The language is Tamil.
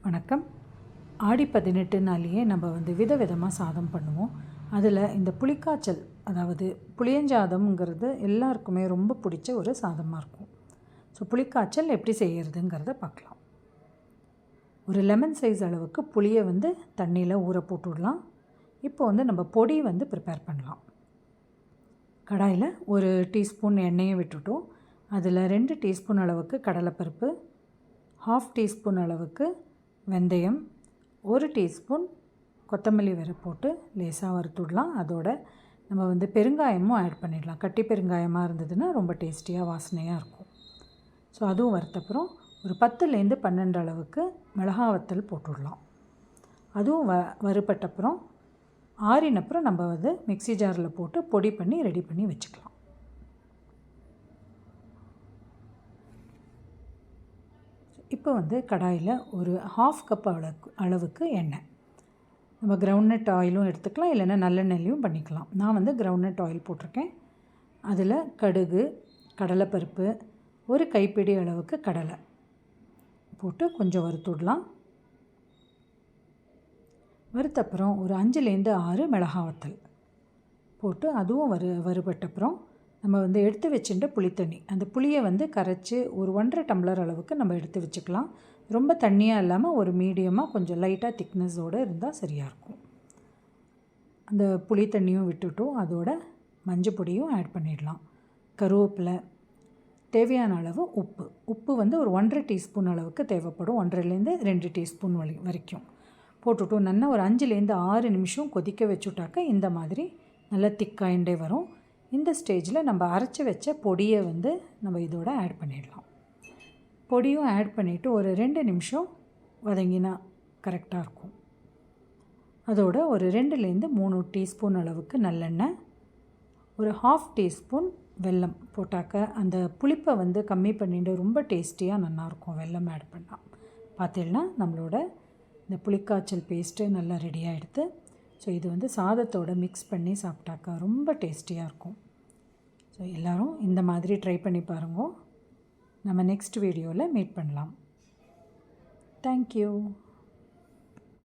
வணக்கம். ஆடி 18 நம்ம விதவிதமாக சாதம் பண்ணுவோம். அதில் இந்த புளிக்காய்ச்சல், அதாவது புளியஞ்சாதம்ங்கிறது எல்லாருக்குமே ரொம்ப பிடிச்ச ஒரு சாதமாக இருக்கும். ஸோ புளிக்காய்ச்சல் எப்படி செய்கிறதுங்கிறத பார்க்கலாம். ஒரு லெமன் சைஸ் அளவுக்கு புளியை தண்ணியில் ஊற போட்டுடலாம். இப்போ நம்ம பொடி ப்ரிப்பேர் பண்ணலாம். கடாயில் 1 டீஸ்பூன் எண்ணெயை விட்டுட்டோம். அதில் 2 டீஸ்பூன் அளவுக்கு கடலைப்பருப்பு, 1/2 டீஸ்பூன் அளவுக்கு வெந்தயம், 1 டீஸ்பூன் கொத்தமல்லி வேறு போட்டு லேசாக வறுத்துடலாம். அதோட நம்ம பெருங்காயமும் ஆட் பண்ணிடலாம். கட்டி பெருங்காயமாக இருந்ததுன்னா ரொம்ப டேஸ்டியாக வாசனையாக இருக்கும். ஸோ அதுவும் வறுத்தப்புறம் ஒரு 10லேருந்து 12 அளவுக்கு மிளகா வத்தல் போட்டுடலாம். அதுவும் வறுபட்டப்புறம் ஆறினப்புறம் நம்ம மிக்ஸி ஜாரில் போட்டு பொடி பண்ணி ரெடி பண்ணி வச்சுக்கலாம். இப்போ கடாயில் ஒரு 1/2 கப் அளவுக்கு எண்ணெய், நம்ம கிரவுண்ட்நட் ஆயிலும் எடுத்துக்கலாம், இல்லைன்னா நல்லெண்ணெய்லையும் பண்ணிக்கலாம். நான் கிரவுண்ட்நட் ஆயில் போட்டிருக்கேன். அதில் கடுகு, கடலைப்பருப்பு, 1 கைப்பிடி அளவுக்கு கடலை போட்டு கொஞ்சம் வறுத்துடலாம். வறுத்தப்புறம் ஒரு 5லேருந்து 6 மிளகா வத்தல் போட்டு அதுவும் வறுபட்டப்புறம் நம்ம எடுத்து வச்சுட்ட புளித்தண்ணி, அந்த புளியை கரைச்சி ஒரு 1.5 டம்ளர் அளவுக்கு நம்ம எடுத்து வச்சுக்கலாம். ரொம்ப தண்ணியாக இல்லாமல் ஒரு மீடியமாக கொஞ்சம் லைட்டாக திக்னஸோடு இருந்தால் சரியாக இருக்கும். அந்த புளி தண்ணியும் விட்டுட்டும் அதோட மஞ்சள் பொடியும் ஆட் பண்ணிடலாம். கருவேப்பிலை, தேவையான அளவு உப்பு ஒரு 1.5 டீஸ்பூன் அளவுக்கு தேவைப்படும். 1.5லேருந்து 2 டீஸ்பூன் வரைக்கும் போட்டுவிட்டோம். நல்லா ஒரு 5லேருந்து 6 நிமிஷம் கொதிக்க வச்சுட்டாக்க இந்த மாதிரி நல்லா திக்காயிண்டே வரும். இந்த ஸ்டேஜில் நம்ம அரைச்சி வச்ச பொடியை நம்ம இதோட ஆட் பண்ணிடலாம். பொடியும் ஆட் பண்ணிவிட்டு ஒரு 2 நிமிஷம் வதங்கினா கரெக்டாக இருக்கும். அதோட ஒரு 2லேருந்து 3 டீஸ்பூன் அளவுக்கு நல்லெண்ணெய், ஒரு 1/2 டீஸ்பூன் வெல்லம் போட்டாக்க அந்த புளிப்பை கம்மி பண்ணிட்டு ரொம்ப டேஸ்டியாக நல்லாயிருக்கும் வெல்லம் ஆட் பண்ணால். பார்த்தீங்கன்னா நம்மளோட இந்த புளிக்காய்ச்சல் பேஸ்ட்டு நல்லா ரெடியாக எடுத்து, ஸோ இது சாதத்தோடு மிக்ஸ் பண்ணி சாப்பிட்டாக்கா ரொம்ப டேஸ்டியாக இருக்கும். ஸோ எல்லோரும் இந்த மாதிரி ட்ரை பண்ணி பாருங்க. நம்ம நெக்ஸ்ட் வீடியோவில் மீட் பண்ணலாம். தேங்க்யூ.